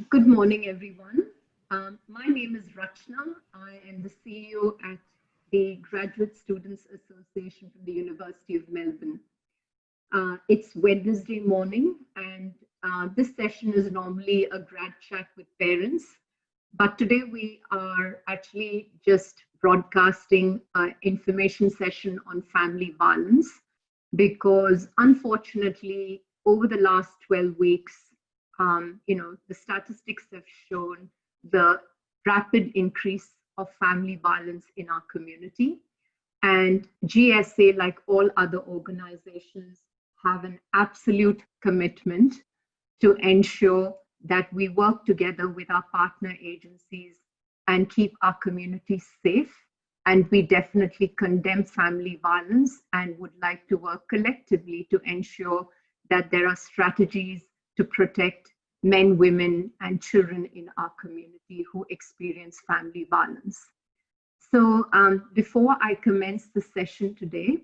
Good morning, everyone. My name is Rachna. I am the CEO at the Graduate Students Association from the University of Melbourne. It's Wednesday morning, and this session is normally a grad chat with parents. But today we are actually just broadcasting an information session on family violence because unfortunately, over the last 12 weeks, the statistics have shown the rapid increase of family violence in our community. And GSA, like all other organizations, have an absolute commitment to ensure that we work together with our partner agencies and keep our communities safe. And we definitely condemn family violence and would like to work collectively to ensure that there are strategies to protect men, women, and children in our community who experience family violence. So before I commence the session today,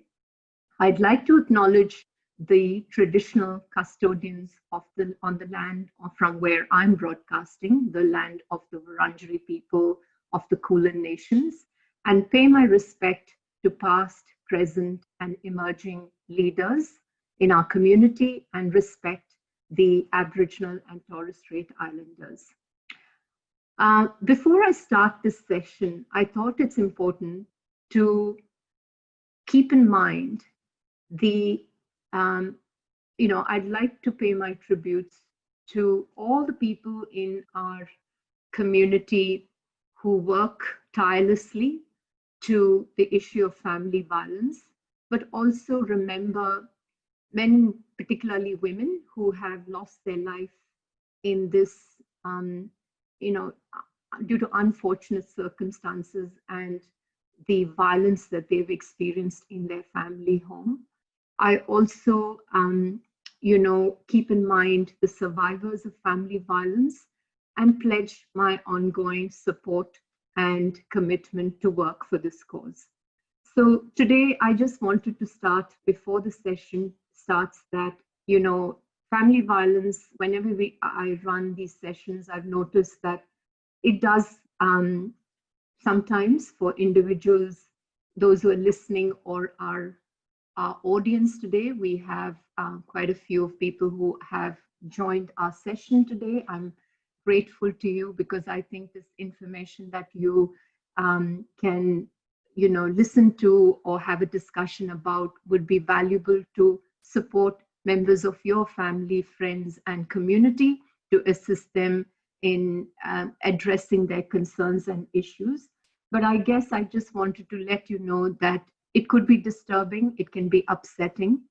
I'd like to acknowledge the traditional custodians on the land from where I'm broadcasting, the land of the Wurundjeri people of the Kulin Nations, and pay my respect to past, present, and emerging leaders in our community and respect the Aboriginal and Torres Strait Islanders. Before I start this session, I thought it's important to keep in mind I'd like to pay my tributes to all the people in our community who work tirelessly to the issue of family violence, but also remember men, particularly women, who have lost their life in this, due to unfortunate circumstances and the violence that they've experienced in their family home. I also, keep in mind the survivors of family violence and pledge my ongoing support and commitment to work for this cause. So today, I just wanted to start before the session starts that, family violence, whenever I run these sessions, I've noticed that it does sometimes for individuals, those who are listening or our audience today, we have quite a few of people who have joined our session today. I'm grateful to you because I think this information that you can, listen to or have a discussion about would be valuable to support members of your family, friends, and community to assist them in addressing their concerns and issues. But I guess I just wanted to let you know that it could be disturbing, it can be upsetting.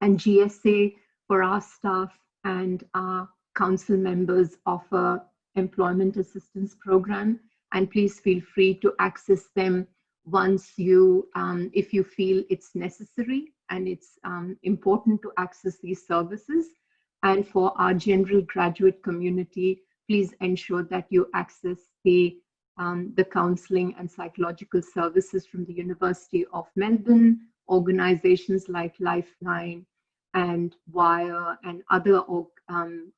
And GSA for our staff and our council members offer employment assistance program. And please feel free to access them once if you feel it's necessary and it's important to access these services. And for our general graduate community, please ensure that you access the counseling and psychological services from the University of Melbourne, organizations like Lifeline and Wire and other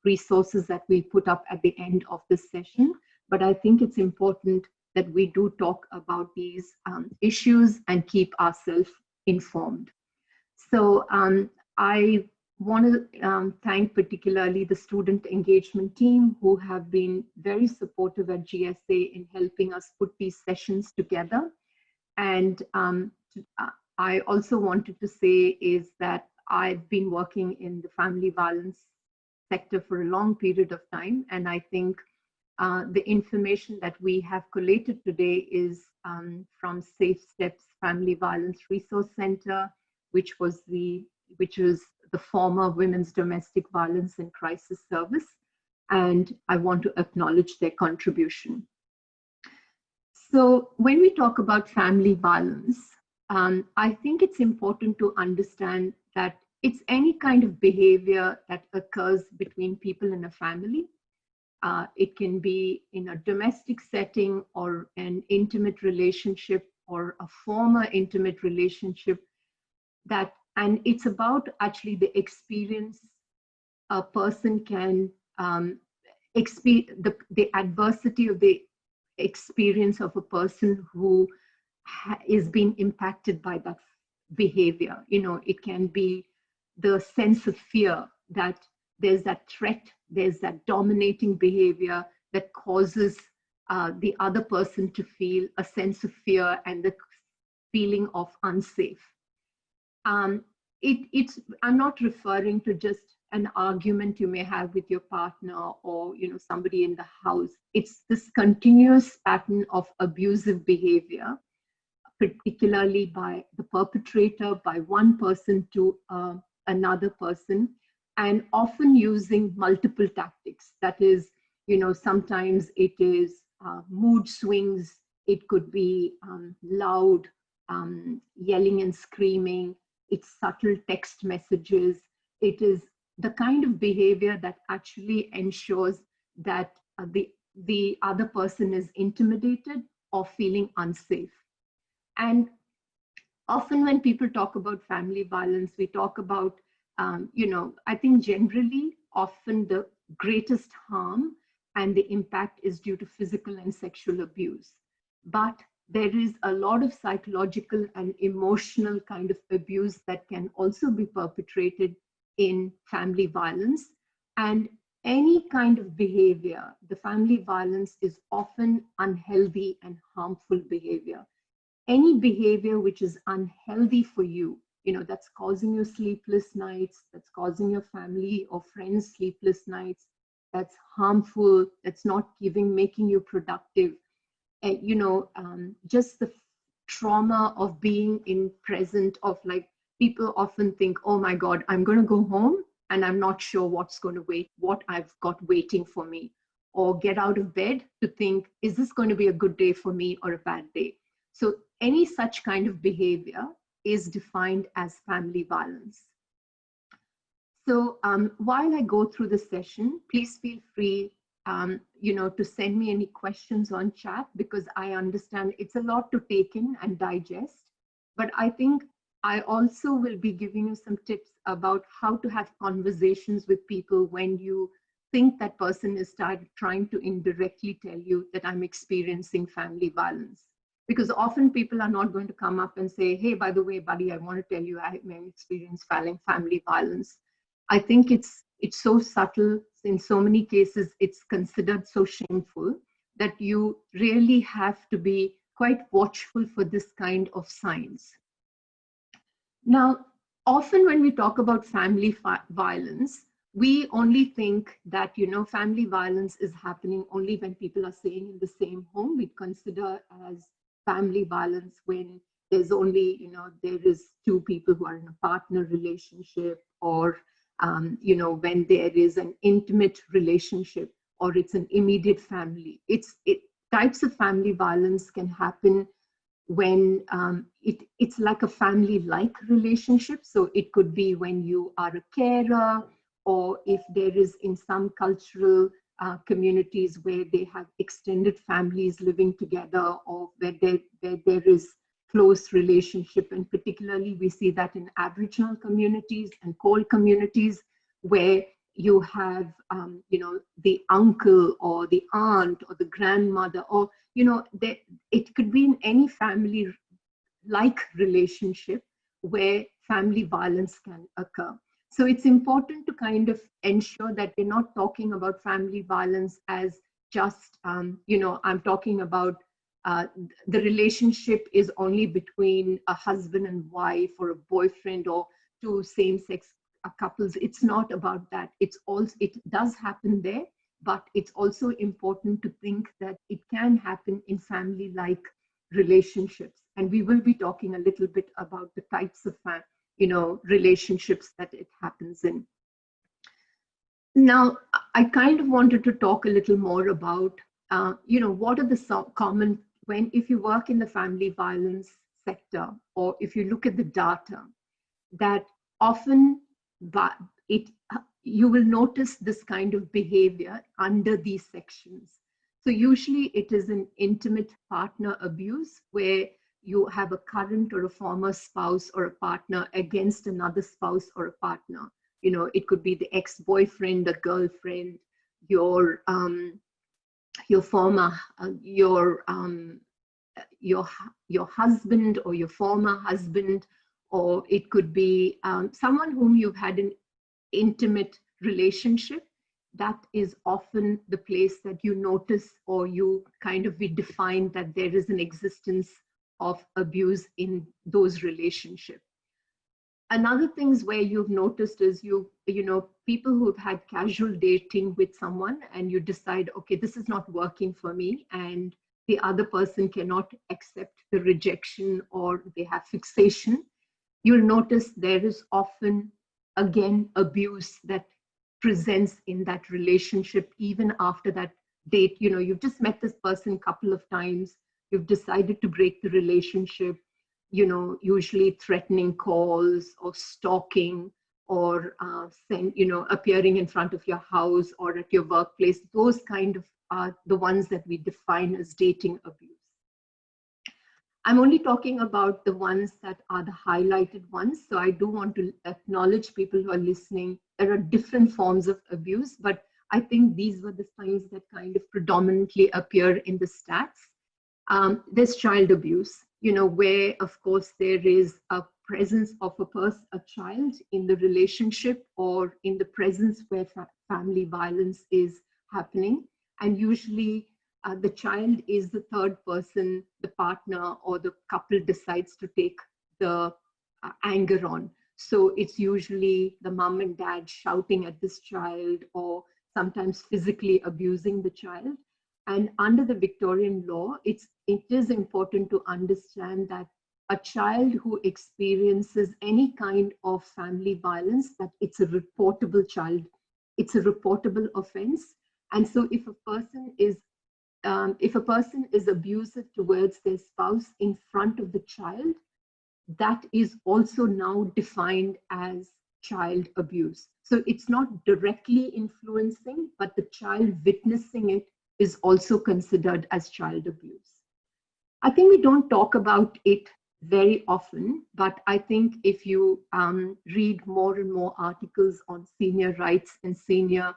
resources that we put up at the end of this session. But I think it's important that we do talk about these issues and keep ourselves informed. So I want to thank particularly the student engagement team who have been very supportive at GSA in helping us put these sessions together. And I also wanted to say is that I've been working in the family violence sector for a long period of time. And I think the information that we have collated today is from Safe Steps Family Violence Resource Center, which was the former Women's Domestic Violence and Crisis Service, and I want to acknowledge their contribution. So when we talk about family violence, I think it's important to understand that it's any kind of behavior that occurs between people in a family. It can be in a domestic setting or an intimate relationship or a former intimate relationship and it's about actually the experience a person can the adversity of the experience of a person who is being impacted by that behavior. It can be the sense of fear that there's that threat, there's that dominating behavior that causes the other person to feel a sense of fear and the feeling of unsafe. I'm not referring to just an argument you may have with your partner or somebody in the house. It's this continuous pattern of abusive behavior, particularly by the perpetrator, by one person to another person, and often using multiple tactics. That is, sometimes it is mood swings, it could be loud yelling and screaming, it's subtle text messages, it is the kind of behavior that actually ensures that the other person is intimidated or feeling unsafe. And often when people talk about family violence, we talk about, I think generally, often the greatest harm and the impact is due to physical and sexual abuse. But there is a lot of psychological and emotional kind of abuse that can also be perpetrated in family violence. And any kind of behavior, the family violence is often unhealthy and harmful behavior. Any behavior which is unhealthy for you, that's causing you sleepless nights, that's causing your family or friends sleepless nights, that's harmful, that's not making you productive, just the trauma of being in present of, like, people often think, oh my God, I'm going to go home and I'm not sure what I've got waiting for me, or get out of bed to think, is this going to be a good day for me or a bad day? So any such kind of behavior is defined as family violence. So while I go through the session, please feel free to send me any questions on chat, because I understand it's a lot to take in and digest. But I think I also will be giving you some tips about how to have conversations with people when you think that person is trying to indirectly tell you that I'm experiencing family violence. Because often people are not going to come up and say, hey, by the way, buddy, I want to tell you I may experience family violence. I think it's so subtle. In so many cases, it's considered so shameful that you really have to be quite watchful for this kind of signs. Now, often when we talk about family violence, we only think that, family violence is happening only when people are staying in the same home. We consider as family violence when there's only, there is two people who are in a partner relationship, or, when there is an intimate relationship, or it's an immediate family. Types of family violence can happen when it's like a family-like relationship. So it could be when you are a carer, or if there is in some cultural communities where they have extended families living together, or where there is close relationship. And particularly we see that in Aboriginal communities and coal communities, where you have, the uncle or the aunt or the grandmother, or, it could be in any family-like relationship where family violence can occur. So it's important to kind of ensure that we're not talking about family violence as just, I'm talking about the relationship is only between a husband and wife, or a boyfriend, or two same-sex couples. It's not about that. It does happen there, but it's also important to think that it can happen in family-like relationships. And we will be talking a little bit about the types of relationships that it happens in. Now, I kind of wanted to talk a little more about, what are the common, if you work in the family violence sector, or if you look at the data, that often you will notice this kind of behavior under these sections. So usually it is an intimate partner abuse, where you have a current or a former spouse or a partner against another spouse or a partner. It could be the ex-boyfriend, the girlfriend, your former your your husband or your former husband, or it could be someone whom you've had an intimate relationship. That is often the place that you notice, or you kind of redefine that there is an existence of abuse in those relationships. Another things where you've noticed is people who've had casual dating with someone, and you decide, okay, this is not working for me, and the other person cannot accept the rejection, or they have fixation. You'll notice there is often, again, abuse that presents in that relationship even after that date. You've just met this person a couple of times, you've decided to break the relationship, usually threatening calls or stalking, or appearing in front of your house or at your workplace. Those kind of are the ones that we define as dating abuse. I'm only talking about the ones that are the highlighted ones. So I do want to acknowledge people who are listening. There are different forms of abuse, but I think these were the signs that kind of predominantly appear in the stats. There's child abuse, where, of course, there is a presence of a child in the relationship, or in the presence where family violence is happening. And usually the child is the third person the partner or the couple decides to take the anger on. So it's usually the mom and dad shouting at this child, or sometimes physically abusing the child. And under the Victorian law, it is important to understand that a child who experiences any kind of family violence, that it's a reportable child, it's a reportable offense. And so if a person is abusive towards their spouse in front of the child, that is also now defined as child abuse. So it's not directly influencing, but the child witnessing it is also considered as child abuse. I think we don't talk about it very often, but I think if you read more and more articles on senior rights and senior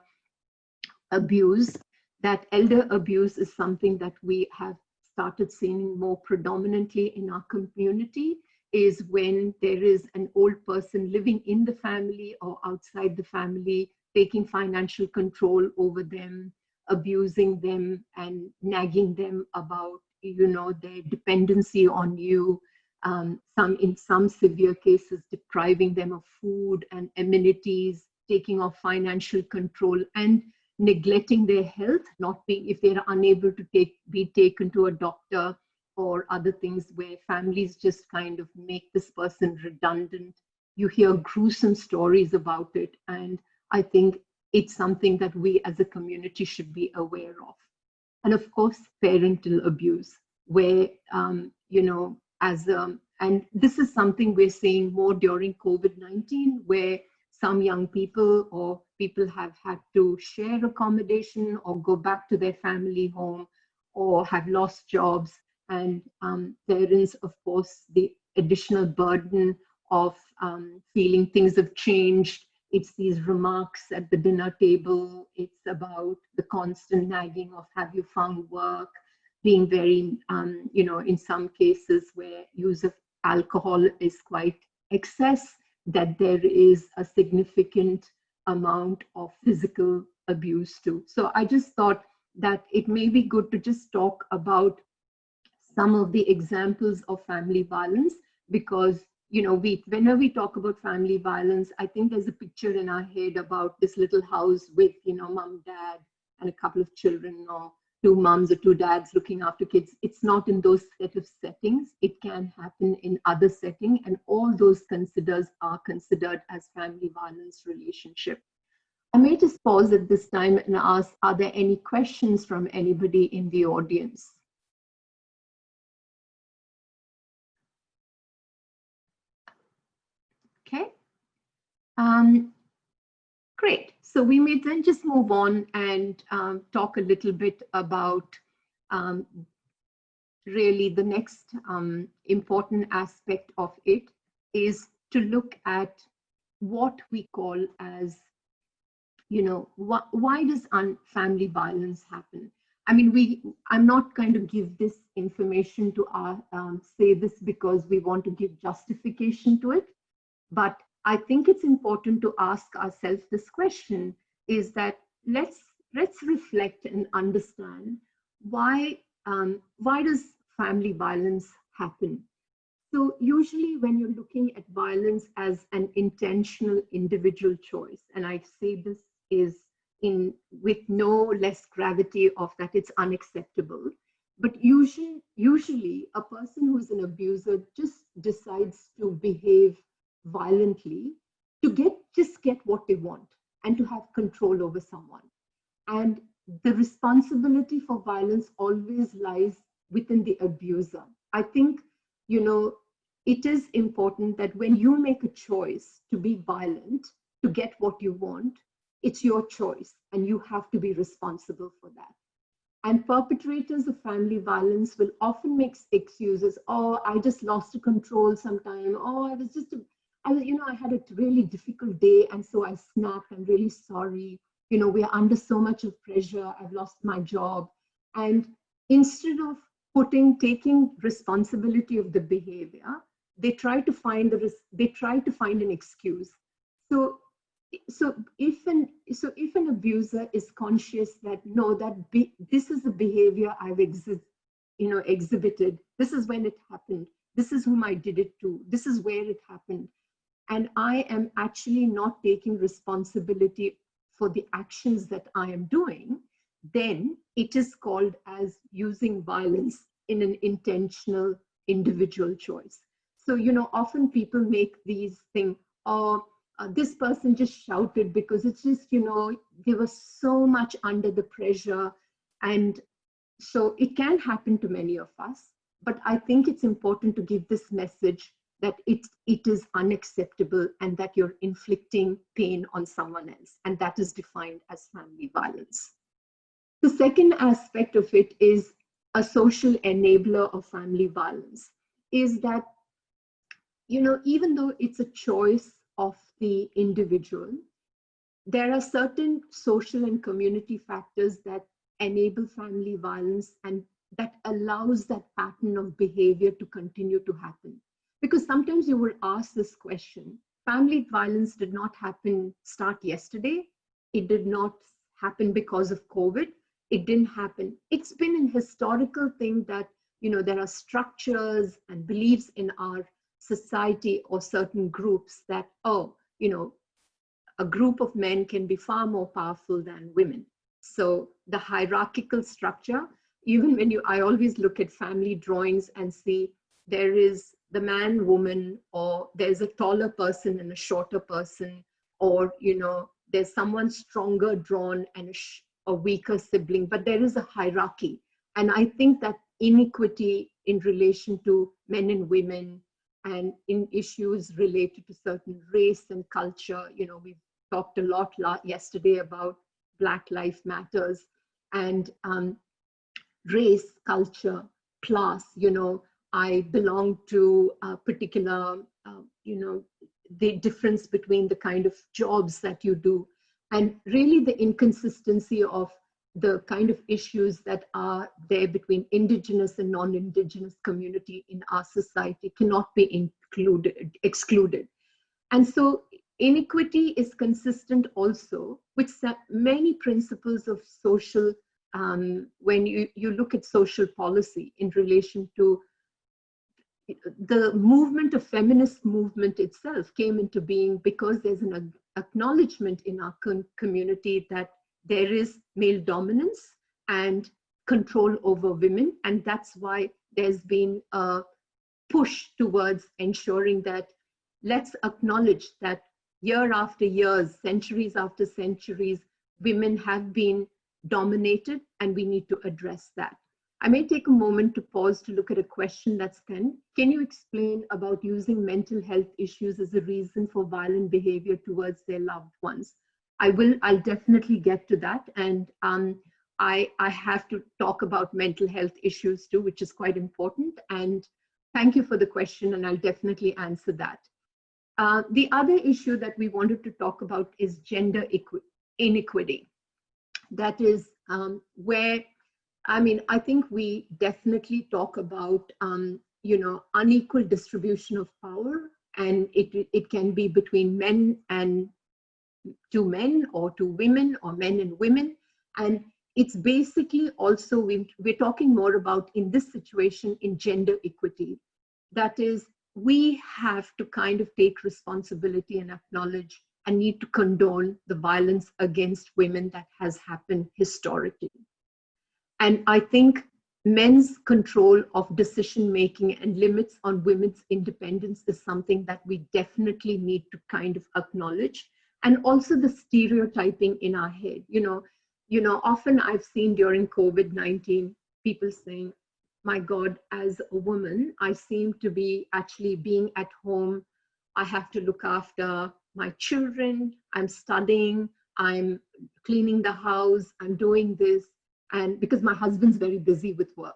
abuse, that elder abuse is something that we have started seeing more predominantly in our community, is when there is an old person living in the family or outside the family, taking financial control over them, abusing them and nagging them about, their dependency on you. In some severe cases, depriving them of food and amenities, taking off financial control, and neglecting their health, not being, if they're unable to be taken to a doctor, or other things where families just kind of make this person redundant. You hear gruesome stories about it. And I think it's something that we as a community should be aware of. And of course, parental abuse, where, and this is something we're seeing more during COVID-19, where some young people or people have had to share accommodation or go back to their family home, or have lost jobs. And there is, of course, the additional burden of feeling things have changed. It's these remarks at the dinner table. It's about the constant nagging of, have you found work? Being very, in some cases where use of alcohol is quite excess, that there is a significant amount of physical abuse too. So I just thought that it may be good to just talk about some of the examples of family violence, because whenever we talk about family violence, I think there's a picture in our head about this little house with mom, dad, and a couple of children, or two moms or two dads looking after kids. It's not in those set of settings. It can happen in other settings, and all those are considered as family violence relationship. I may just pause at this time and ask, are there any questions from anybody in the audience? Okay. Great. So we may then just move on and talk a little bit about really the next important aspect of it, is to look at what we call as why does family violence happen? I mean, I'm not going to give this information to say this because we want to give justification to it, but I think it's important to ask ourselves this question: is that let's reflect and understand why does family violence happen? So usually when you're looking at violence as an intentional individual choice, and I say this is in with no less gravity of that it's unacceptable, but usually a person who's an abuser just decides to behave violently to get what they want and to have control over someone. And the responsibility for violence always lies within the abuser. I think, you know, it is important that when you make a choice to be violent, to get what you want, it's your choice and you have to be responsible for that. And perpetrators of family violence will often make excuses. Oh, I just lost control sometime. Oh, I had a really difficult day and so I snapped. I'm really sorry. We are under so much of pressure. I've lost my job. And instead of taking responsibility of the behavior, they try to find an excuse. So if an abuser is conscious that no, this is a behavior I've exhibited, this is when it happened, this is whom I did it to, this is where it happened, and I am actually not taking responsibility for the actions that I am doing, then it is called as using violence in an intentional individual choice. So, often people make these things, oh, this person just shouted because it's just, they were so much under the pressure. And so it can happen to many of us, but I think it's important to give this message that it is unacceptable and that you're inflicting pain on someone else. And that is defined as family violence. The second aspect of it is a social enabler of family violence, is that, even though it's a choice of the individual, there are certain social and community factors that enable family violence and that allows that pattern of behavior to continue to happen. Because sometimes you will ask this question: family violence did not start yesterday. It did not happen because of COVID. It didn't happen. It's been a historical thing that, there are structures and beliefs in our society or certain groups that, a group of men can be far more powerful than women. So the hierarchical structure, even when I always look at family drawings and see there is the man, woman, or there's a taller person and a shorter person, or, there's someone stronger drawn and a weaker sibling, but there is a hierarchy. And I think that inequity in relation to men and women and in issues related to certain race and culture, we've talked a lot yesterday about Black Lives Matters and race, culture, class. I belong to a particular, the difference between the kind of jobs that you do, and really the inconsistency of the kind of issues that are there between indigenous and non-indigenous community in our society cannot be excluded. And so inequity is consistent also with many principles of social, when you look at social policy in relation to the movement, of feminist movement itself came into being because there's an acknowledgement in our community that there is male dominance and control over women. And that's why there's been a push towards ensuring that let's acknowledge that year after years, centuries after centuries, women have been dominated and we need to address that. I may take a moment to pause to look at a question that's can you explain about using mental health issues as a reason for violent behavior towards their loved ones? I'll definitely get to that. And I have to talk about mental health issues too, which is quite important. And thank you for the question, and I'll definitely answer that. The other issue that we wanted to talk about is gender inequity. That is where, I mean, I think we definitely talk about, unequal distribution of power, and it can be between men and to men, or to women, or men and women. And it's basically also, we're talking more about in this situation in gender equity. That is, we have to kind of take responsibility and acknowledge and need to condone the violence against women that has happened historically. And I think men's control of decision making and limits on women's independence is something that we definitely need to kind of acknowledge. And also the stereotyping in our head. Often I've seen during COVID-19 people saying, my God, as a woman, I seem to be actually being at home. I have to look after my children. I'm studying. I'm cleaning the house. I'm doing this. And because my husband's very busy with work.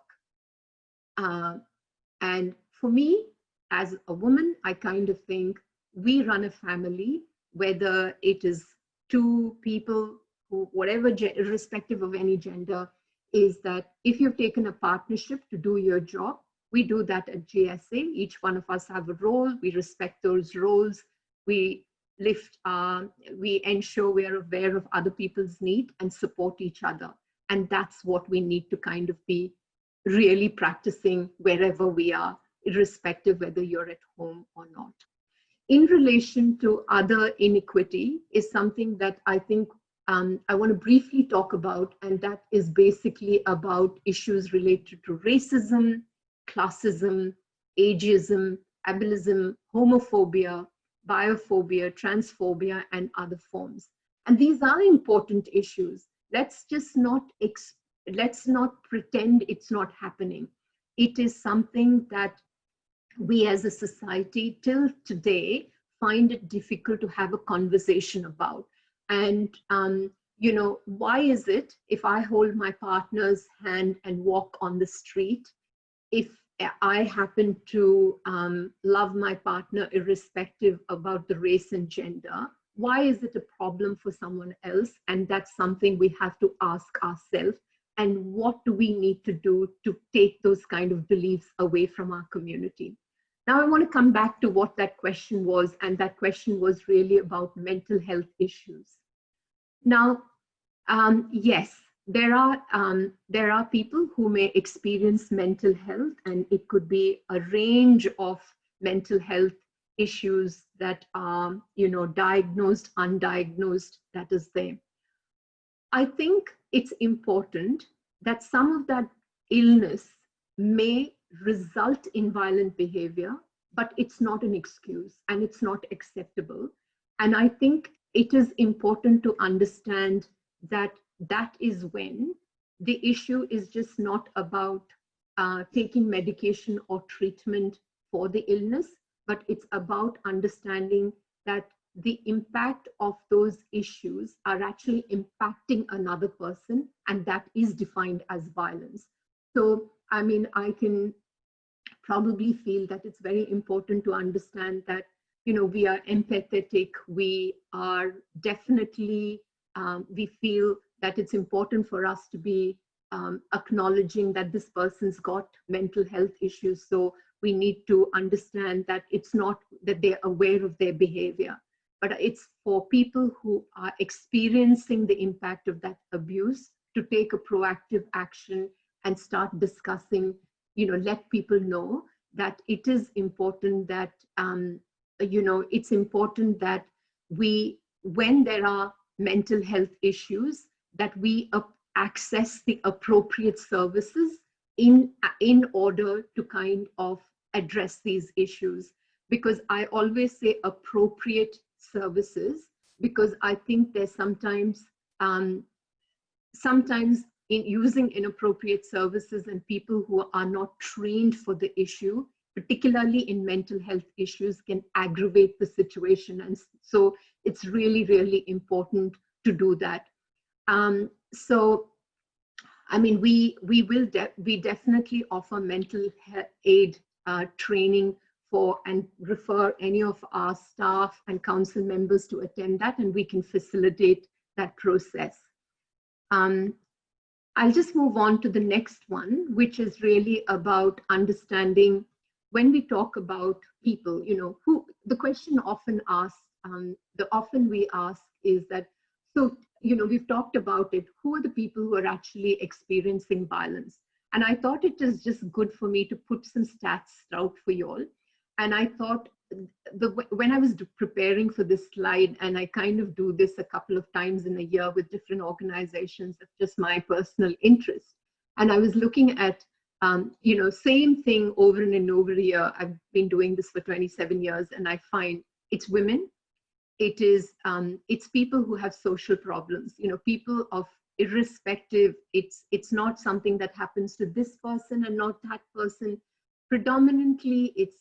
And for me, as a woman, I kind of think we run a family, whether it is two people who, whatever, irrespective of any gender, is that if you've taken a partnership to do your job, we do that at GSA. Each one of us have a role. We respect those roles. We we ensure we are aware of other people's need and support each other. And that's what we need to kind of be really practicing wherever we are, irrespective whether you're at home or not. In relation to other inequity is something that I think I want to briefly talk about, and that is basically about issues related to racism, classism, ageism, ableism, homophobia, biophobia, transphobia, and other forms. And these are important issues. Let's not pretend it's not happening. It is something that we as a society till today find it difficult to have a conversation about. And why is it if I hold my partner's hand and walk on the street, if I happen to love my partner irrespective about the race and gender, why is it a problem for someone else? And that's something we have to ask ourselves. And what do we need to do to take those kind of beliefs away from our community? Now, I want to come back to what that question was. And that question was really about mental health issues. Now, yes, there are people who may experience mental health, and it could be a range of mental health issues that are, diagnosed, undiagnosed, that is there. I think it's important that some of that illness may result in violent behavior, but it's not an excuse and it's not acceptable. And I think it is important to understand that that is when the issue is just not about taking medication or treatment for the illness, but it's about understanding that the impact of those issues are actually impacting another person, and that is defined as violence. So, I mean, I can probably feel that it's very important to understand that, we are empathetic, we are definitely, we feel that it's important for us to be acknowledging that this person's got mental health issues. So we need to understand that it's not that they're aware of their behavior, but it's for people who are experiencing the impact of that abuse to take a proactive action and start discussing, let people know that it is important that, it's important that when there are mental health issues, that we access the appropriate services in order to kind of address these issues. Because I always say appropriate services, because I think there's sometimes in using inappropriate services, and people who are not trained for the issue, particularly in mental health issues, can aggravate the situation. And so it's really, really important to do that. So, I mean, we definitely offer mental aid training and refer any of our staff and council members to attend that, and we can facilitate that process. I'll just move on to the next one, which is really about understanding when we talk about people, who the question often asked, the often we ask is that, so, we've talked about it, who are the people who are actually experiencing violence? And I thought it is just good for me to put some stats out for you all. And I thought when I was preparing for this slide, and I kind of do this a couple of times in a year with different organizations, of just my personal interest. And I was looking at, same thing over and over a year. I've been doing this for 27 years, and I find it's women. It's people who have social problems, people of irrespective, it's not something that happens to this person and not that person. Predominantly, it's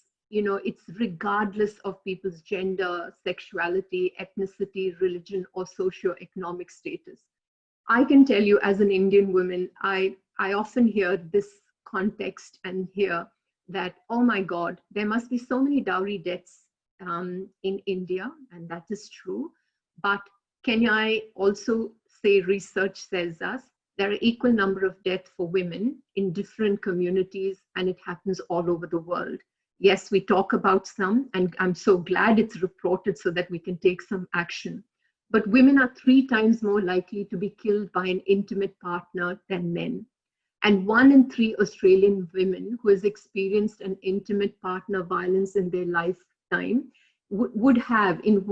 regardless of people's gender, sexuality, ethnicity, religion, or socioeconomic status. I can tell you, as an Indian woman, I often hear this context and hear that, oh my God, there must be so many dowry deaths in India, and that is true. But can I also say research says us there are equal number of deaths for women in different communities, and it happens all over the world. Yes, we talk about some, and I'm so glad it's reported so that we can take some action. But women are 3 times more likely to be killed by an intimate partner than men. And 1 in 3 Australian women who has experienced an intimate partner violence in their lifetime would have, in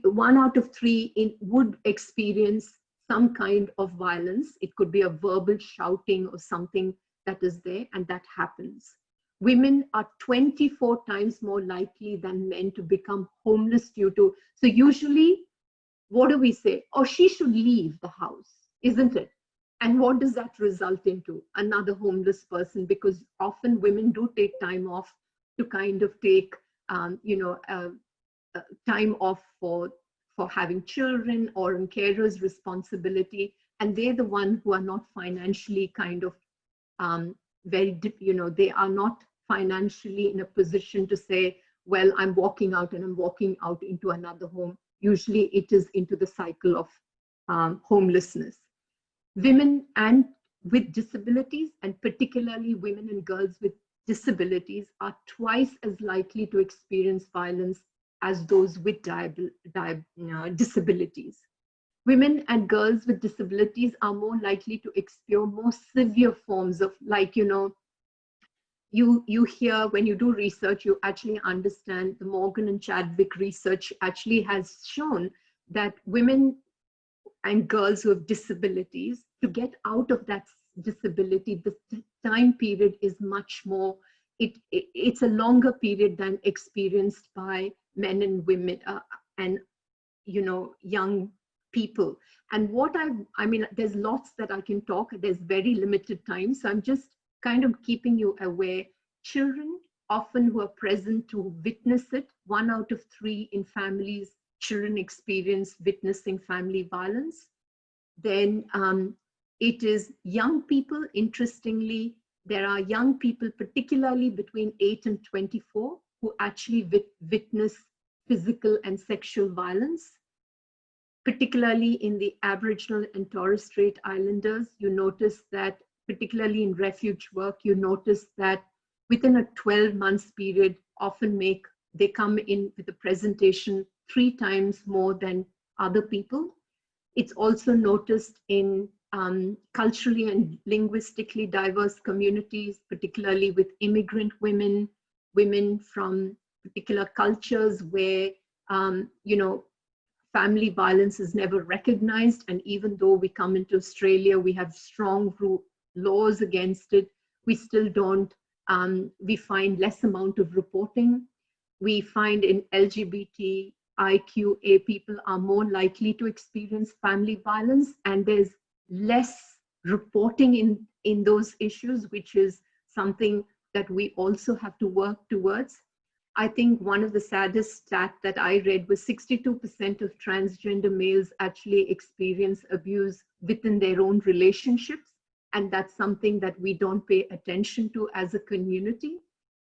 1 out of 3 would experience some kind of violence. It could be a verbal shouting or something that is there, and that happens. Women are 24 times more likely than men to become homeless due to, so usually, what do we say? Oh, she should leave the house, isn't it? And what does that result into? Another homeless person, because often women do take time off to kind of take, time off for having children or in carers' responsibility, and they're the one who are not financially kind of they are not financially in a position to say, well, I'm walking out and I'm walking out into another home. Usually it is into the cycle of homelessness. Women and with disabilities, and particularly women and girls with disabilities, are twice as likely to experience violence as those with disabilities. Women and girls with disabilities are more likely to experience more severe forms of, like, you hear when you do research, you actually understand the Morgan and Chadwick research actually has shown that women and girls who have disabilities, to get out of that disability, the time period is much more, it's a longer period than experienced by men and women and young people. And what I mean, there's lots that I can talk, there's very limited time, so I'm just kind of keeping you aware. Children often who are present to witness it, 1 out of 3 in families, children experience witnessing family violence. Then it is young people. Interestingly, there are young people, particularly between 8 and 24, who actually witness physical and sexual violence. Particularly in the Aboriginal and Torres Strait Islanders, you notice that, particularly in refuge work, you notice that within a 12-month period, often they come in with a presentation 3 times more than other people. It's also noticed in culturally and linguistically diverse communities, particularly with immigrant women, women from particular cultures where, family violence is never recognized. And even though we come into Australia, we have strong laws against it, we still don't, we find less amount of reporting. We find in LGBTIQA people are more likely to experience family violence, and there's less reporting in those issues, which is something that we also have to work towards. I think one of the saddest stats that I read was 62% of transgender males actually experience abuse within their own relationships. And that's something that we don't pay attention to as a community.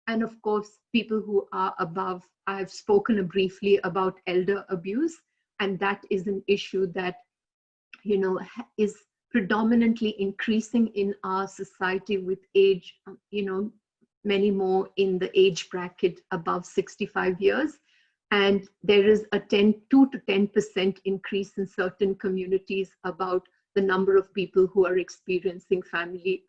And of course, people who are above, I've spoken briefly about elder abuse, and that is an issue that is predominantly increasing in our society with age, many more in the age bracket above 65 years. And there is a 2 to 10% increase in certain communities about the number of people who are experiencing family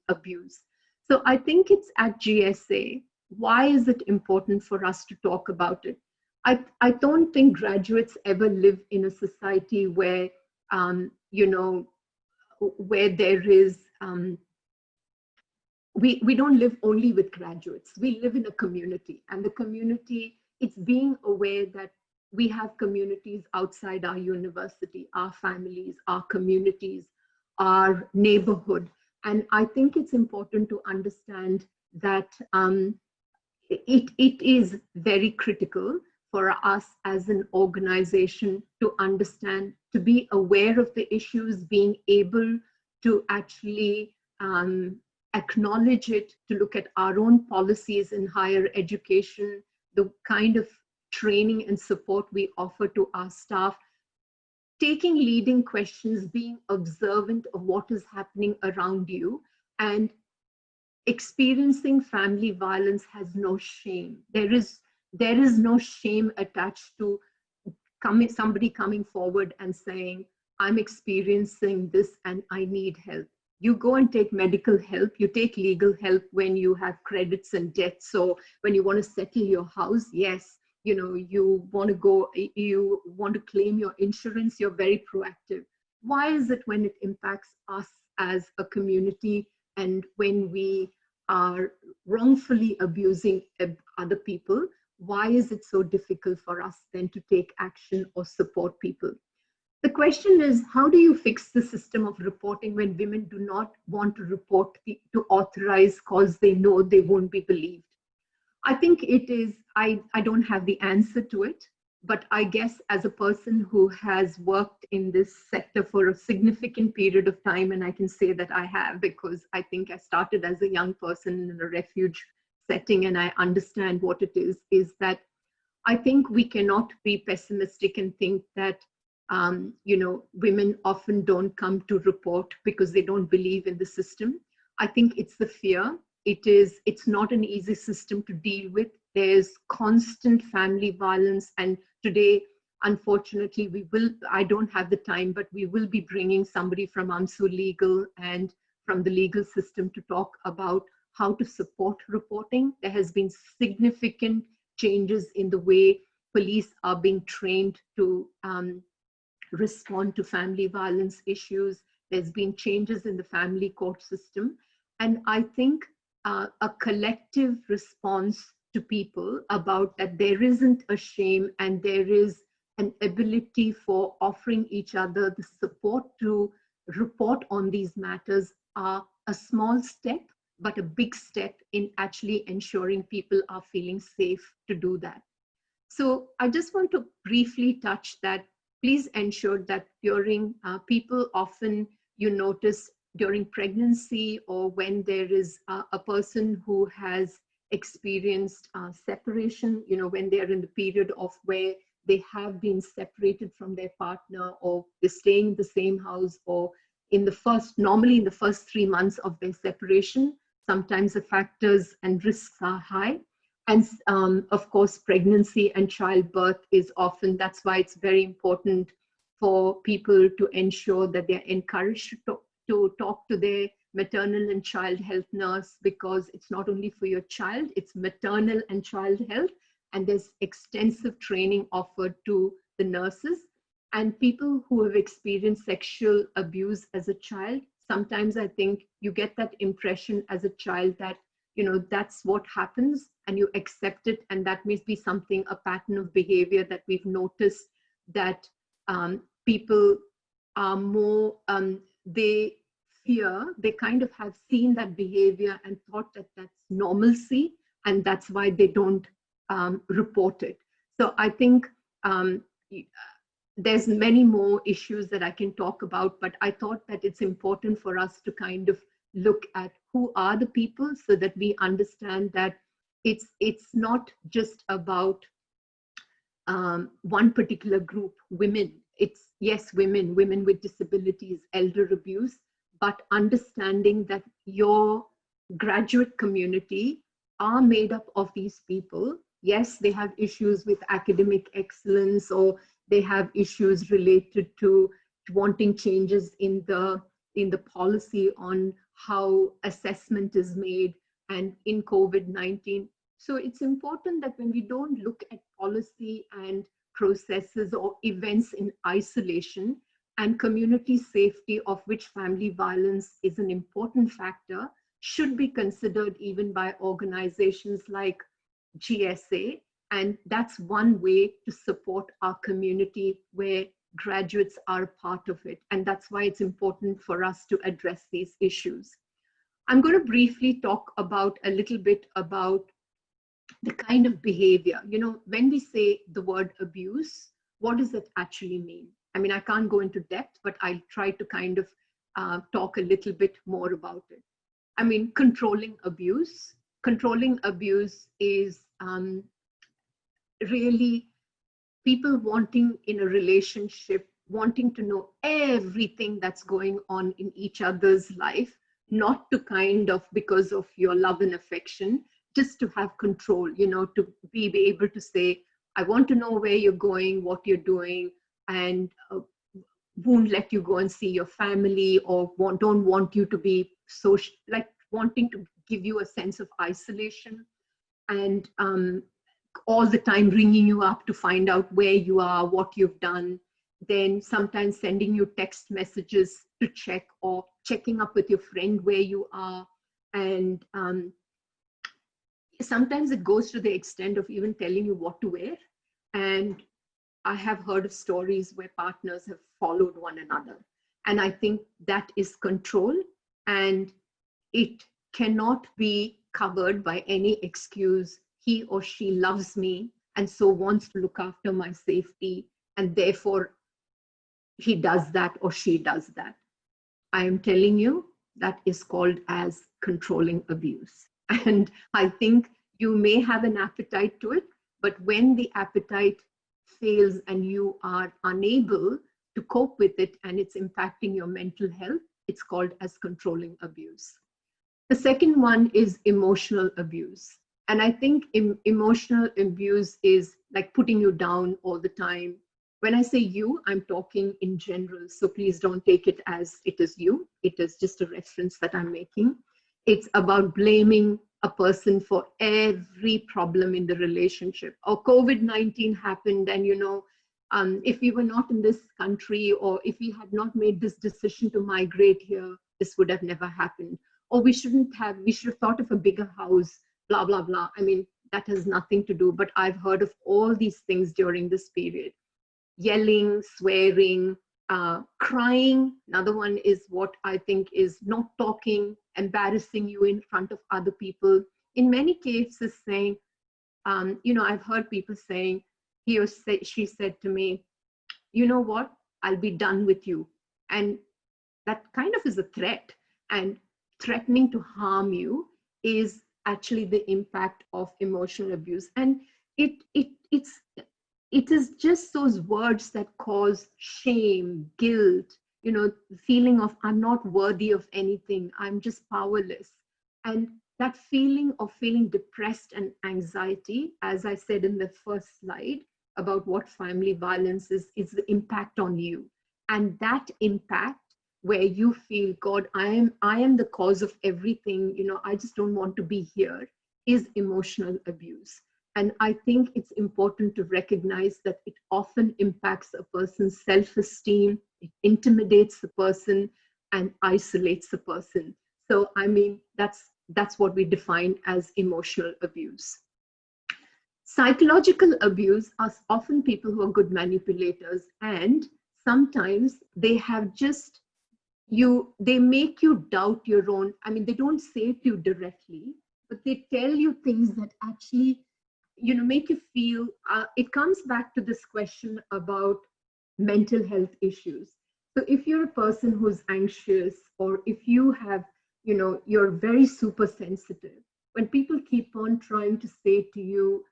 abuse. So I think it's at GSA. Why is it important for us to talk about it? I don't think graduates ever live in a society where, where there is, we don't live only with graduates. We live in a community, and the community, it's being aware that we have communities outside our university, our families, our communities, our neighborhood. And I think it's important to understand that it is very critical for us as an organization to understand, to be aware of the issues, being able to actually acknowledge it, to look at our own policies in higher education, the kind of training and support we offer to our staff, taking leading questions, being observant of what is happening around you, and experiencing family violence has no shame. There is no shame attached to somebody coming forward and saying, I'm experiencing this and I need help. You go and take medical help, you take legal help when you have credits and debts. So when you want to settle your house, yes, you want to claim your insurance, you're very proactive. Why is it when it impacts us as a community and when we are wrongfully abusing other people, why is it so difficult for us then to take action or support people? The question is, how do you fix the system of reporting when women do not want to report, to authorize, because they know they won't be believed? I think it is, I don't have the answer to it, but I guess as a person who has worked in this sector for a significant period of time, and I can say that I have, because I think I started as a young person in a refuge setting and I understand what it is that I think we cannot be pessimistic and think that women often don't come to report because they don't believe in the system. I think it's the fear. It's not an easy system to deal with. There's constant family violence. And today, unfortunately, I don't have the time, but we will be bringing somebody from AMSU Legal and from the legal system to talk about how to support reporting. There has been significant changes in the way police are being trained to respond to family violence issues. There's been changes in the family court system. And I think a collective response to people about that there isn't a shame and there is an ability for offering each other the support to report on these matters are a small step, but a big step in actually ensuring people are feeling safe to do that. So I just want to briefly touch that. Please ensure that during people often you notice during pregnancy or when there is a person who has experienced separation, when they're in the period of where they have been separated from their partner or they're staying in the same house or normally in the first 3 months of their separation, sometimes the factors and risks are high. And of course, pregnancy and childbirth is often, that's why it's very important for people to ensure that they're encouraged to talk to their maternal and child health nurse, because it's not only for your child, it's maternal and child health. And there's extensive training offered to the nurses. And people who have experienced sexual abuse as a child, sometimes I think you get that impression as a child that, that's what happens and you accept it. And that may be something, a pattern of behavior that we've noticed that people are more, they fear, they kind of have seen that behavior and thought that that's normalcy. And that's why they don't report it. So I think there's many more issues that I can talk about, but I thought that it's important for us to kind of look at who are the people so that we understand that it's not just about one particular group, women. it's, yes, women with disabilities, elder abuse, but understanding that your graduate community are made up of these people. Yes, they have issues with academic excellence, or they have issues related to wanting changes in the policy on how assessment is made, and in COVID-19. So it's important that when we don't look at policy and processes or events in isolation, and community safety, of which family violence is an important factor, should be considered even by organizations like GSA. And that's one way to support our community where graduates are a part of it. And that's why it's important for us to address these issues. I'm going to briefly talk about a little bit about the kind of behavior. When we say the word abuse, what does it actually mean? I mean, I can't go into depth, but I'll try to kind of talk a little bit more about it. I mean, controlling abuse. Controlling abuse is really people wanting in a relationship, wanting to know everything that's going on in each other's life, not to kind of, because of your love and affection, just to have control, to be able to say, I want to know where you're going, what you're doing, and won't let you go and see your family, or don't want you to be social, like wanting to give you a sense of isolation, and all the time ringing you up to find out where you are, what you've done, then sometimes sending you text messages to check, or checking up with your friend where you are. And sometimes it goes to the extent of even telling you what to wear. And I have heard of stories where partners have followed one another. And I think that is control, and it cannot be covered by any excuse. He or she loves me and so wants to look after my safety, and therefore he does that or she does that. I am telling you, that is called as controlling abuse. And I think you may have an appetite to it, but when the appetite fails and you are unable to cope with it and it's impacting your mental health, it's called as controlling abuse. The second one is emotional abuse. And I think emotional abuse is like putting you down all the time. When I say you, I'm talking in general. So please don't take it as it is you. It is just a reference that I'm making. It's about blaming a person for every problem in the relationship. Or COVID-19 happened, and if we were not in this country, or if we had not made this decision to migrate here, this would have never happened. Or we should have thought of a bigger house, blah, blah, blah. I mean, that has nothing to do, but I've heard of all these things during this period. Yelling, swearing, crying. Another one is what I think is not talking, embarrassing you in front of other people. In many cases saying, I've heard people saying, she said to me, you know what, I'll be done with you. And that kind of is a threat. And threatening to harm you is actually the impact of emotional abuse. And it is just those words that cause shame, guilt, feeling of I'm not worthy of anything, I'm just powerless. And that feeling of feeling depressed and anxiety, as I said in the first slide about what family violence is the impact on you. And that impact where you feel, God, I am the cause of everything, I just don't want to be here, is emotional abuse. And I think it's important to recognize that it often impacts a person's self-esteem, it intimidates the person and isolates the person. So, I mean, that's what we define as emotional abuse. Psychological abuse are often people who are good manipulators, and sometimes they have just they make you doubt your own. I mean, they don't say it to you directly, but they tell you things that actually, make you feel, it comes back to this question about mental health issues. So if you're a person who's anxious, or if you have, you're very super sensitive, when people keep on trying to say to you,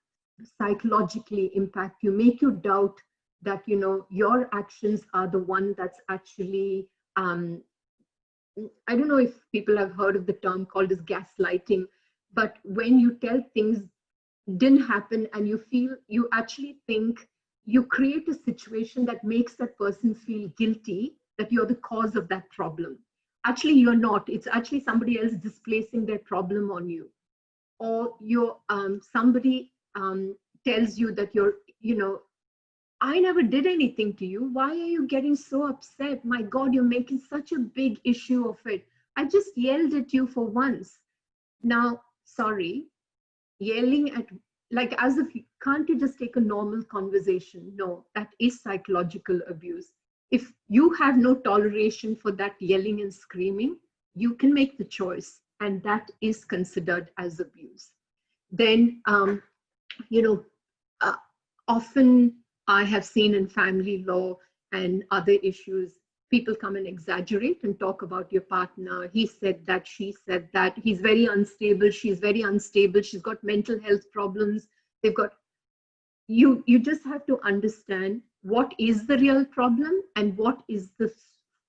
psychologically impact you, make you doubt that, your actions are the one that's actually, I don't know if people have heard of the term called as gaslighting, but when you tell things didn't happen and you actually think, you create a situation that makes that person feel guilty that you're the cause of that problem. Actually, you're not. It's actually somebody else displacing their problem on you. Or somebody tells you that I never did anything to you. Why are you getting so upset? My God, you're making such a big issue of it. I just yelled at you for once. Now, sorry, yelling at, like, as if can't you just take a normal conversation? No, that is psychological abuse. If you have no toleration for that yelling and screaming, you can make the choice, and that is considered as abuse. Then, uh, often I have seen in family law and other issues, people come and exaggerate and talk about your partner. He said that, she said that, he's very unstable, she's very unstable, she's got mental health problems, they've got, you just have to understand what is the real problem and what is the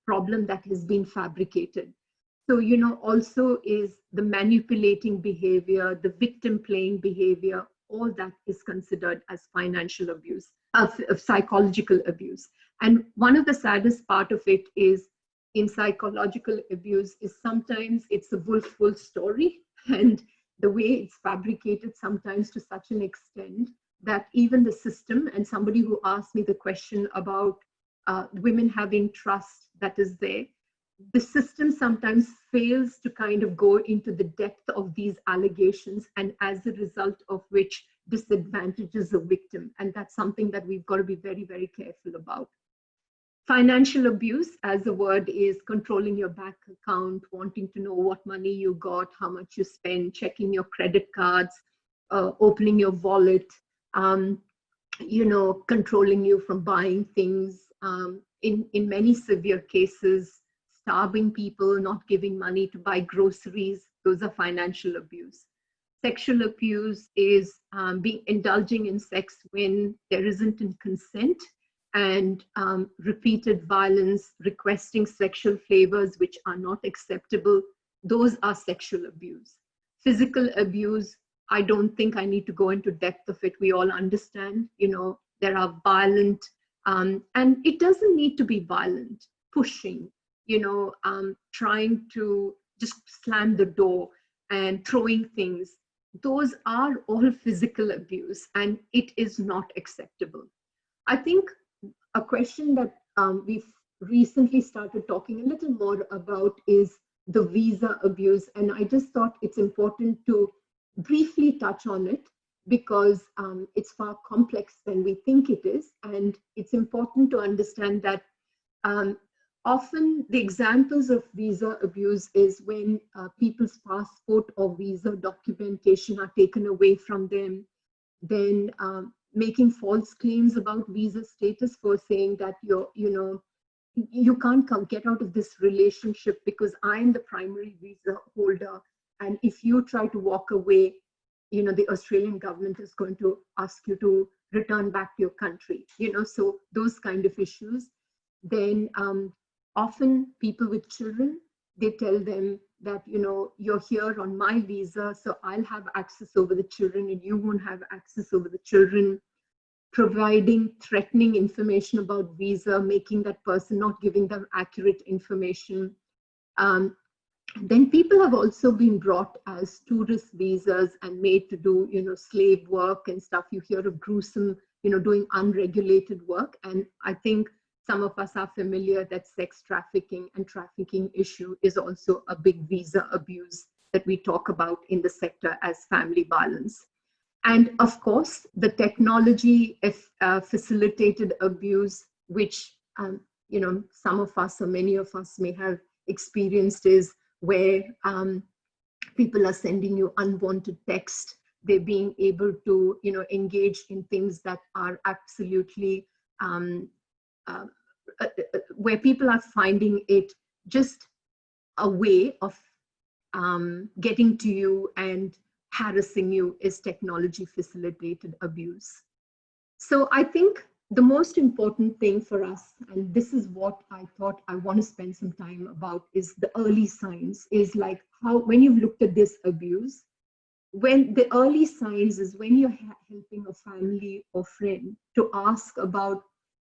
problem that has been fabricated. So, also is the manipulating behavior, the victim playing behavior, all that is considered as financial abuse, of psychological abuse. And one of the saddest part of it is, in psychological abuse, is sometimes it's a full story, and the way it's fabricated sometimes to such an extent that even the system, and somebody who asked me the question about women having trust that is there, the system sometimes fails to kind of go into the depth of these allegations, and as a result of which disadvantages the victim. And that's something that we've got to be very, very careful about. Financial abuse, as the word is, controlling your bank account, wanting to know what money you got, how much you spend, checking your credit cards, opening your wallet, controlling you from buying things, in many severe cases, starving people, not giving money to buy groceries. Those are financial abuse. Sexual abuse is indulging in sex when there isn't consent, and repeated violence, requesting sexual favors which are not acceptable. Those are sexual abuse. Physical abuse, I don't think I need to go into depth of it. We all understand, there are violent, and it doesn't need to be violent, pushing, trying to just slam the door and throwing things. Those are all physical abuse, and it is not acceptable. I think a question that we've recently started talking a little more about is the visa abuse. And I just thought it's important to briefly touch on it, because it's far complex than we think it is. And it's important to understand that often the examples of visa abuse is when people's passport or visa documentation are taken away from them, then making false claims about visa status, for saying that you can't get out of this relationship because I'm the primary visa holder, and if you try to walk away, the Australian government is going to ask you to return back to your country, so those kind of issues. Then often people with children, they tell them that, you're here on my visa, so I'll have access over the children and you won't have access over the children. Providing threatening information about visa, making that person, not giving them accurate information. Then people have also been brought as tourist visas and made to do, slave work and stuff. You hear of gruesome, doing unregulated work. And I think some of us are familiar that sex trafficking and trafficking issue is also a big visa abuse that we talk about in the sector as family violence. And of course, the technology facilitated abuse, which some of us or many of us may have experienced, is where people are sending you unwanted text. They're being able to engage in things that are absolutely where people are finding it just a way of getting to you and harassing you, is technology facilitated abuse. So I think the most important thing for us, and this is what I thought I want to spend some time about, is the early signs, is like how, when you've looked at this abuse, when the early signs is when you're helping a family or friend to ask about,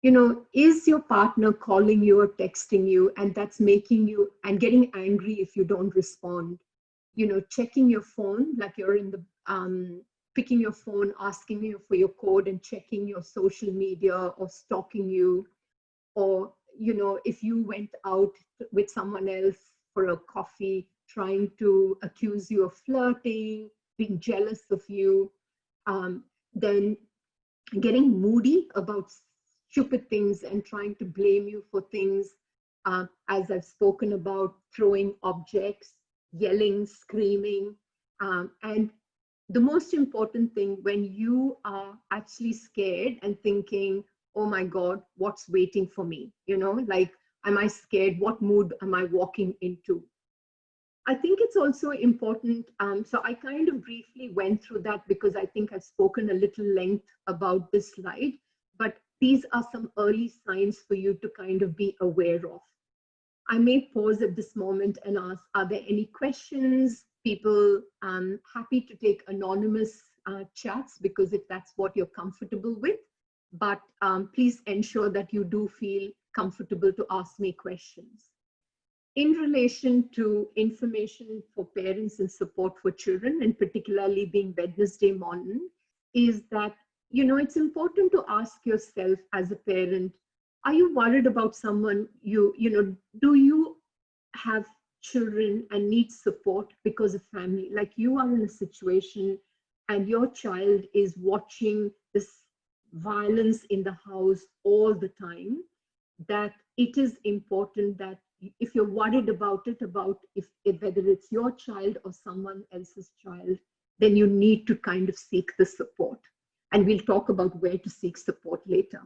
is your partner calling you or texting you, and that's making you and getting angry if you don't respond, checking your phone, like you're in the picking your phone, asking you for your code and checking your social media or stalking you, or if you went out with someone else for a coffee, trying to accuse you of flirting, being jealous of you, then getting moody about stupid things and trying to blame you for things, as I've spoken about, throwing objects, yelling, screaming, and the most important thing, when you are actually scared and thinking, oh my God, what's waiting for me? Like, am I scared? What mood am I walking into? I think it's also important. So I kind of briefly went through that because I think I've spoken a little length about this slide, but these are some early signs for you to kind of be aware of. I may pause at this moment and ask, are there any questions? People, happy to take anonymous chats, because if that's what you're comfortable with, but please ensure that you do feel comfortable to ask me questions. In relation to information for parents and support for children, and particularly being Wednesday morning, is that, it's important to ask yourself as a parent, are you worried about someone do you have children and need support because of family? Like, you are in a situation and your child is watching this violence in the house all the time, that it is important that if you're worried about it, about if whether it's your child or someone else's child, then you need to kind of seek the support. And we'll talk about where to seek support later.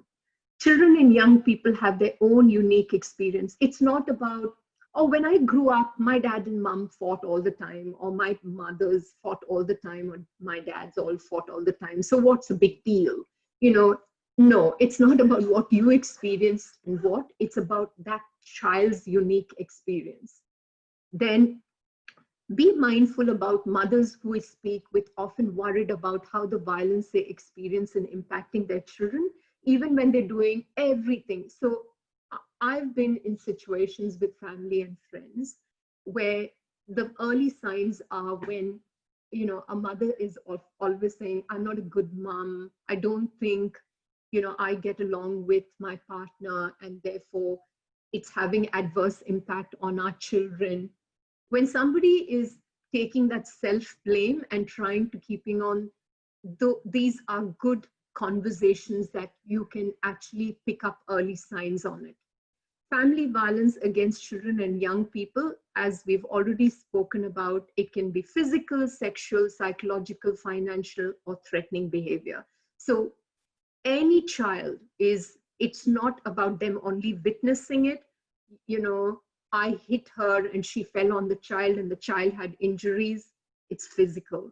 Children and young people have their own unique experience. It's not about, oh, when I grew up, my dad and mom fought all the time, or my mothers fought all the time, or my dads all fought all the time, so what's the big deal? No, it's not about what you experienced and what, it's about that child's unique experience. Then be mindful about mothers who speak with, often worried about how the violence they experience in impacting their children, even when they're doing everything. So I've been in situations with family and friends where the early signs are when, a mother is always saying, I'm not a good mom. I don't think, I get along with my partner, and therefore it's having adverse impact on our children. When somebody is taking that self-blame and trying to keeping on, these are good conversations that you can actually pick up early signs on it. Family violence against children and young people, as we've already spoken about, it can be physical, sexual, psychological, financial, or threatening behavior. So any child it's not about them only witnessing it. I hit her and she fell on the child and the child had injuries. It's physical.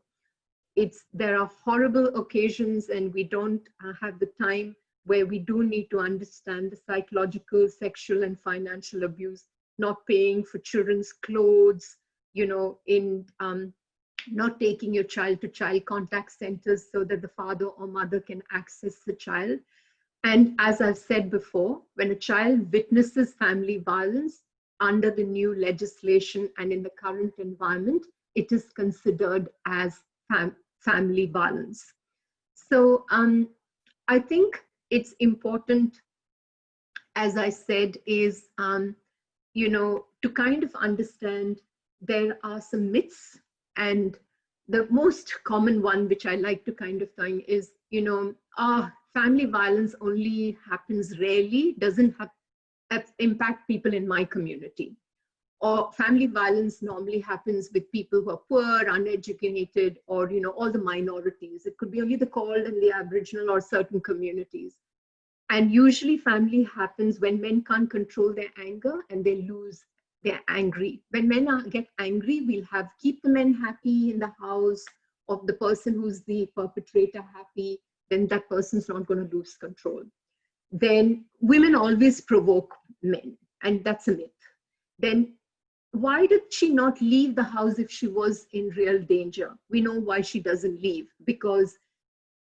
There are horrible occasions, and we don't have the time, where we do need to understand the psychological, sexual, and financial abuse, not paying for children's clothes, in not taking your child to child contact centers so that the father or mother can access the child. And as I've said before, when a child witnesses family violence under the new legislation and in the current environment, it is considered as family violence. So I think it's important, as I said, is, to kind of understand there are some myths, and the most common one, which I like to kind of think is, family violence only happens rarely, doesn't impact people in my community. Or family violence normally happens with people who are poor, uneducated, or all the minorities. It could be only the called and the Aboriginal or certain communities. And usually family happens when men can't control their anger and they're angry. When men get angry, we'll keep the men happy in the house, or the person who's the perpetrator happy, then that person's not going to lose control. Then women always provoke men, and that's a myth. Then why did she not leave the house if she was in real danger? We know why she doesn't leave, because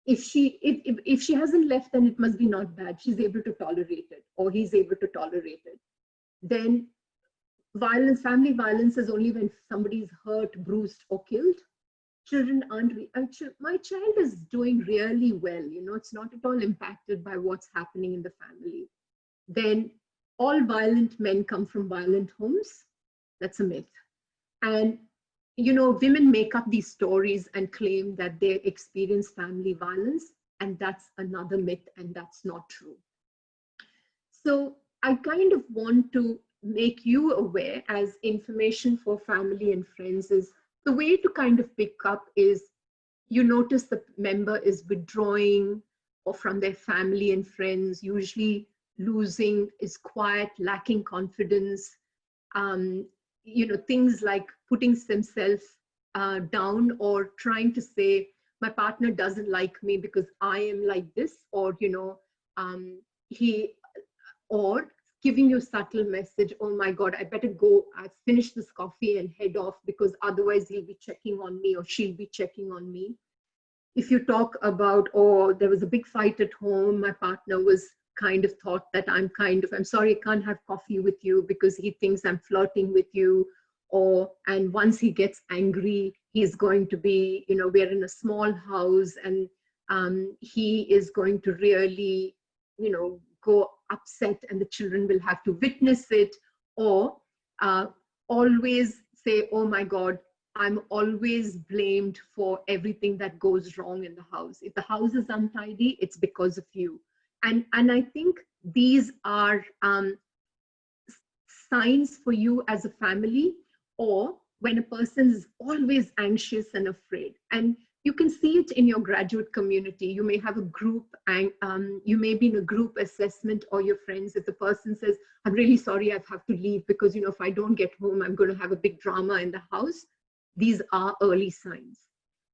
if she hasn't left, then it must be not bad. She's able to tolerate it, or he's able to tolerate it. Then violence, family violence is only when somebody is hurt, bruised, or killed. Children aren't, my child is doing really well, it's not at all impacted by what's happening in the family. Then all violent men come from violent homes. That's a myth. And women make up these stories and claim that they experience family violence, and that's another myth, and that's not true. So I kind of want to make you aware, as information for family and friends, is the way to kind of pick up is, you notice the member is withdrawing or from their family and friends, usually losing, is quiet, lacking confidence, things like putting themselves down, or trying to say, my partner doesn't like me because I am like this, or he, or giving you subtle message, oh my god, I better go, I finish this coffee and head off, because otherwise he'll be checking on me or she'll be checking on me. If you talk about, oh, there was a big fight at home, my partner was kind of thought that I'm sorry, I can't have coffee with you because he thinks I'm flirting with you. And once he gets angry, he's going to be, we're in a small house, and he is going to really, go upset, and the children will have to witness it. Or always say, oh my god, I'm always blamed for everything that goes wrong in the house. If the house is untidy, it's because of you. And I think these are signs for you as a family, or when a person is always anxious and afraid. And you can see it in your graduate community. You may have a group, and you may be in a group assessment, or your friends, if the person says, I'm really sorry, I have to leave because, if I don't get home, I'm going to have a big drama in the house. These are early signs.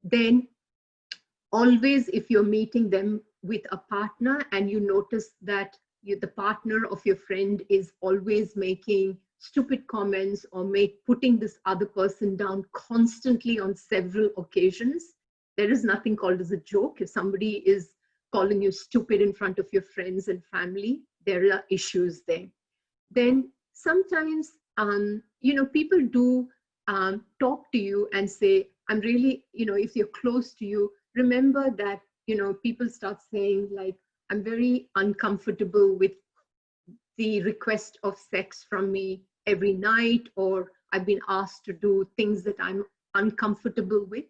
Then always, if you're meeting them with a partner and you notice that the partner of your friend is always making stupid comments, or putting this other person down constantly on several occasions, there is nothing called as a joke. If somebody is calling you stupid in front of your friends and family, there are issues there. Then sometimes, people do talk to you and say, I'm really, if you're close to you, remember that, people start saying like, I'm very uncomfortable with the request of sex from me every night, or I've been asked to do things that I'm uncomfortable with.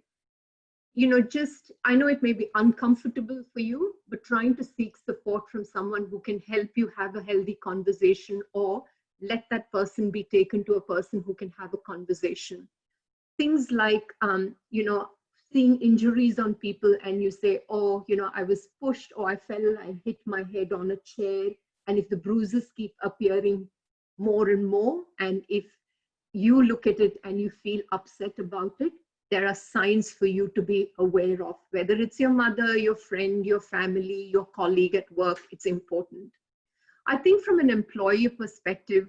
I know it may be uncomfortable for you, but trying to seek support from someone who can help you have a healthy conversation, or let that person be taken to a person who can have a conversation. Things like, seeing injuries on people, and you say, oh, I was pushed, or I fell, I hit my head on a chair. And if the bruises keep appearing more and more, and if you look at it and you feel upset about it, there are signs for you to be aware of. Whether it's your mother, your friend, your family, your colleague at work, it's important. I think from an employee perspective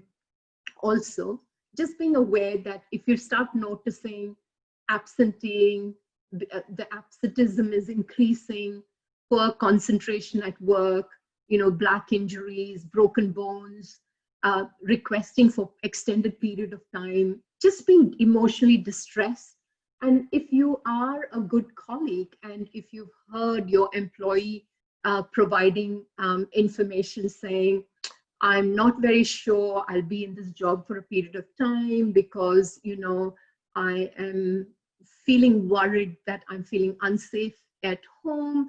also, just being aware that if you start noticing absenteeing, the absenteeism is increasing, poor concentration at work, black injuries, broken bones, requesting for extended period of time, just being emotionally distressed. And if you are a good colleague, and if you've heard your employee providing information saying, I'm not very sure I'll be in this job for a period of time because, I am feeling worried that I'm feeling unsafe at home.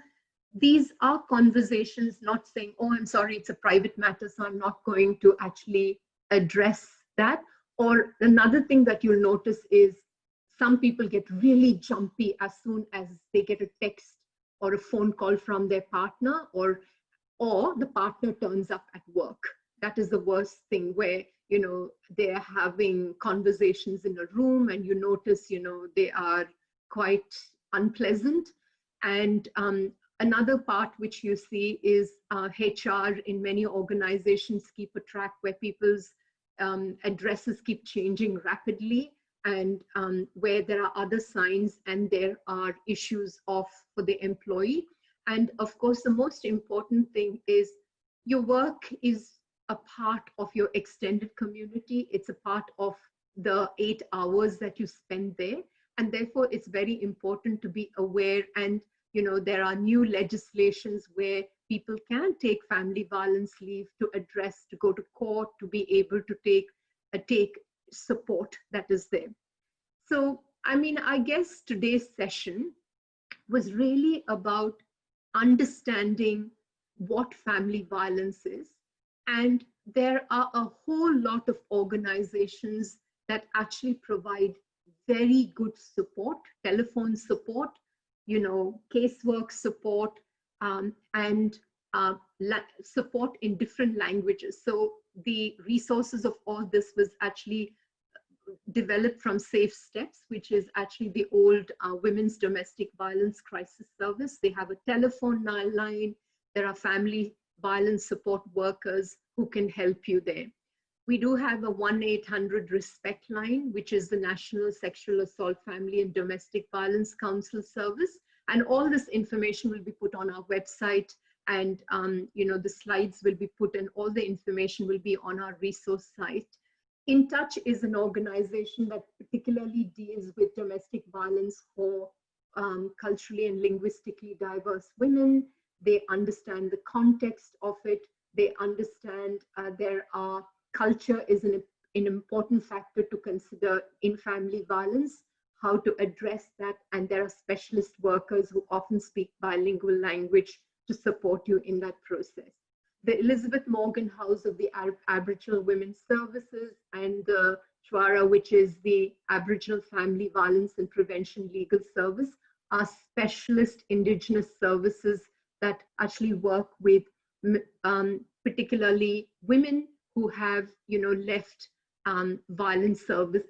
These are conversations, not saying, oh, I'm sorry, it's a private matter, so I'm not going to actually address that. Or another thing that you'll notice is some people get really jumpy as soon as they get a text or a phone call from their partner, or the partner turns up at work. That is the worst thing, where they're having conversations in a room, and you notice they are quite unpleasant. And Another part which you see is HR in many organizations keep a track where people's addresses keep changing rapidly, and where there are other signs and there are issues for the employee. And of course, the most important thing is your work is a part of your extended community. It's a part of the 8 hours that you spend there. And therefore, it's very important to be aware. And, there are new legislations where people can take family violence leave to address, to go to court, to be able to take support that is there. So, I guess today's session was really about understanding what family violence is. And there are a whole lot of organizations that actually provide very good support, telephone support, casework support, and support in different languages. So the resources of all this was actually developed from Safe Steps, which is actually the old Women's Domestic Violence Crisis Service. They have a telephone line. There are family violence support workers who can help you there. We do have a 1-800-RESPECT line, which is the National Sexual Assault, Family and Domestic Violence Council service. And all this information will be put on our website, and the slides will be put, and all the information will be on our resource site. In Touch is an organization that particularly deals with domestic violence for culturally and linguistically diverse women. They understand the context of it. They understand culture is an important factor to consider in family violence, how to address that. And there are specialist workers who often speak bilingual language to support you in that process. The Elizabeth Morgan House of the Aboriginal Women's Services, and the Chwara, which is the Aboriginal Family Violence and Prevention Legal Service, are specialist Indigenous services that actually work with particularly women who have, left violent service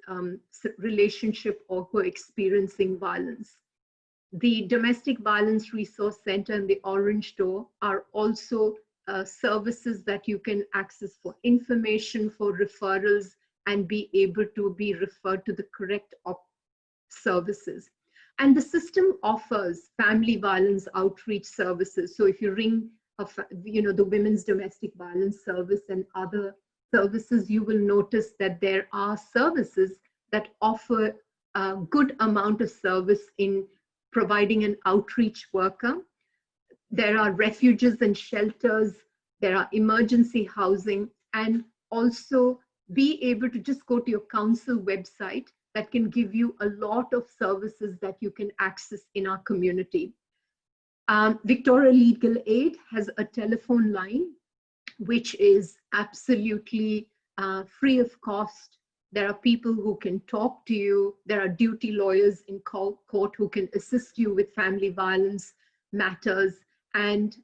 relationship, or who are experiencing violence. The Domestic Violence Resource Center and the Orange Door are also services that you can access for information, for referrals, and be able to be referred to the correct services. And the system offers family violence outreach services. So if you ring the Women's Domestic Violence Service and other services, you will notice that there are services that offer a good amount of service in providing an outreach worker. There are refuges and shelters, there are emergency housing, and also be able to just go to your council website that can give you a lot of services that you can access in our community. Victoria Legal Aid has a telephone line, which is absolutely free of cost. There are people who can talk to you. There are duty lawyers in court who can assist you with family violence matters. And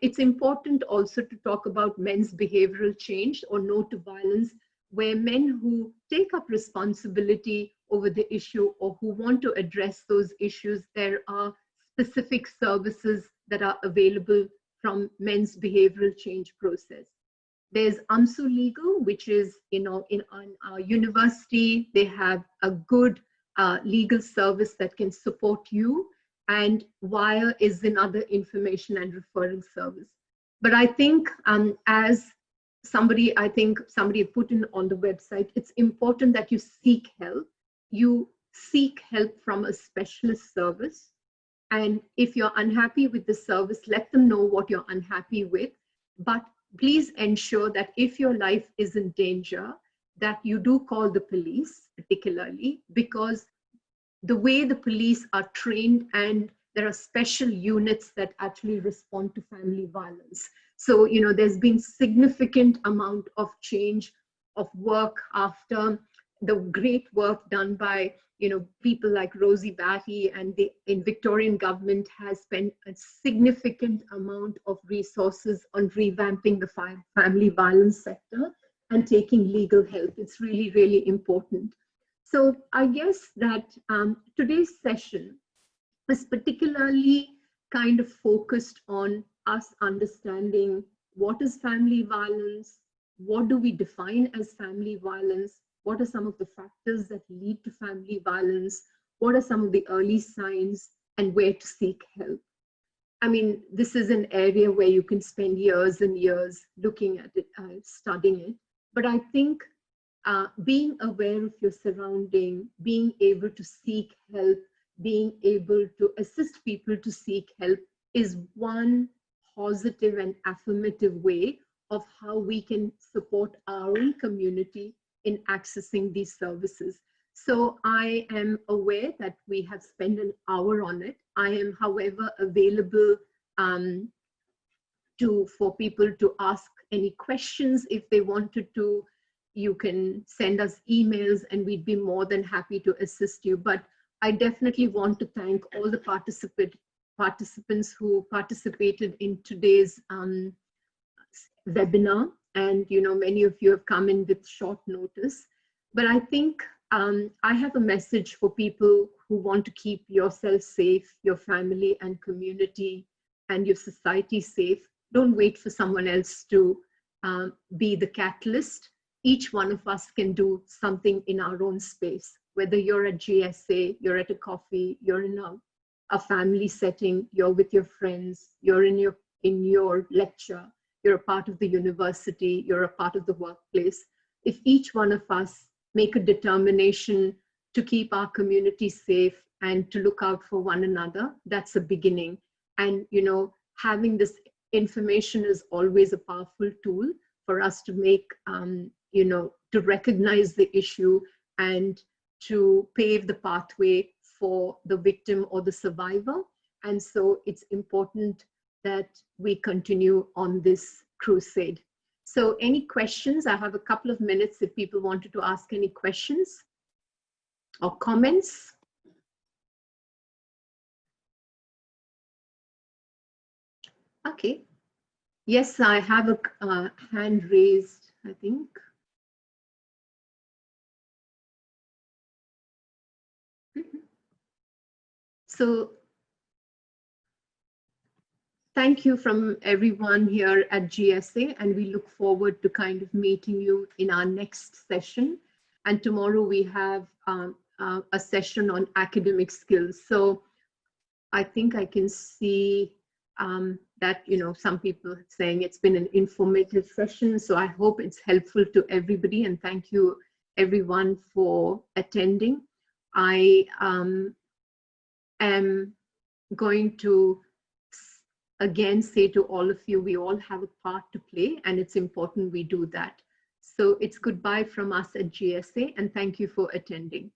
it's important also to talk about men's behavioral change, or no to violence, where men who take up responsibility over the issue or who want to address those issues, there are specific services that are available from men's behavioral change process. There's AMSU Legal, which is, in our university, they have a good legal service that can support you. And WIRE is another information and referral service. But I think as somebody put in on the website, it's important that you seek help. You seek help from a specialist service. And if you're unhappy with the service, let them know what you're unhappy with. But please ensure that if your life is in danger, that you do call the police, particularly, because the way the police are trained, and there are special units that actually respond to family violence. So, there's been significant amount of change of work after the great work done by, people like Rosie Batty, and the Victorian government has spent a significant amount of resources on revamping the family violence sector and taking legal help. It's really, really important. So I guess that today's session is particularly kind of focused on us understanding what is family violence, what do we define as family violence, what are some of the factors that lead to family violence, what are some of the early signs, and where to seek help. I mean, this is an area where you can spend years and years looking at it, studying it. But I think being aware of your surrounding, being able to seek help, being able to assist people to seek help is one positive and affirmative way of how we can support our own community in accessing these services. So I am aware that we have spent an hour on it. I am, however, available for people to ask any questions if they wanted to. You can send us emails and we'd be more than happy to assist you. But I definitely want to thank all the participants who participated in today's webinar. And many of you have come in with short notice. But I think I have a message for people who want to keep yourself safe, your family and community, and your society safe. Don't wait for someone else to be the catalyst. Each one of us can do something in our own space, whether you're at GSA, you're at a coffee, you're in a family setting, you're with your friends, you're in your lecture, you're a part of the university, you're a part of the workplace. If each one of us make a determination to keep our community safe and to look out for one another, that's a beginning. And having this information is always a powerful tool for us to make to recognize the issue and to pave the pathway for the victim or the survivor. And so it's important that we continue on this crusade. So any questions? I have a couple of minutes if people wanted to ask any questions or comments. Okay. Yes, I have a hand raised, I think. So thank you from everyone here at GSA, and we look forward to kind of meeting you in our next session. And tomorrow we have a session on academic skills. So I think I can see that some people are saying it's been an informative session. So I hope it's helpful to everybody, and thank you everyone for attending. I am going to again say to all of you, we all have a part to play, and it's important we do that. So it's goodbye from us at GSA, and thank you for attending.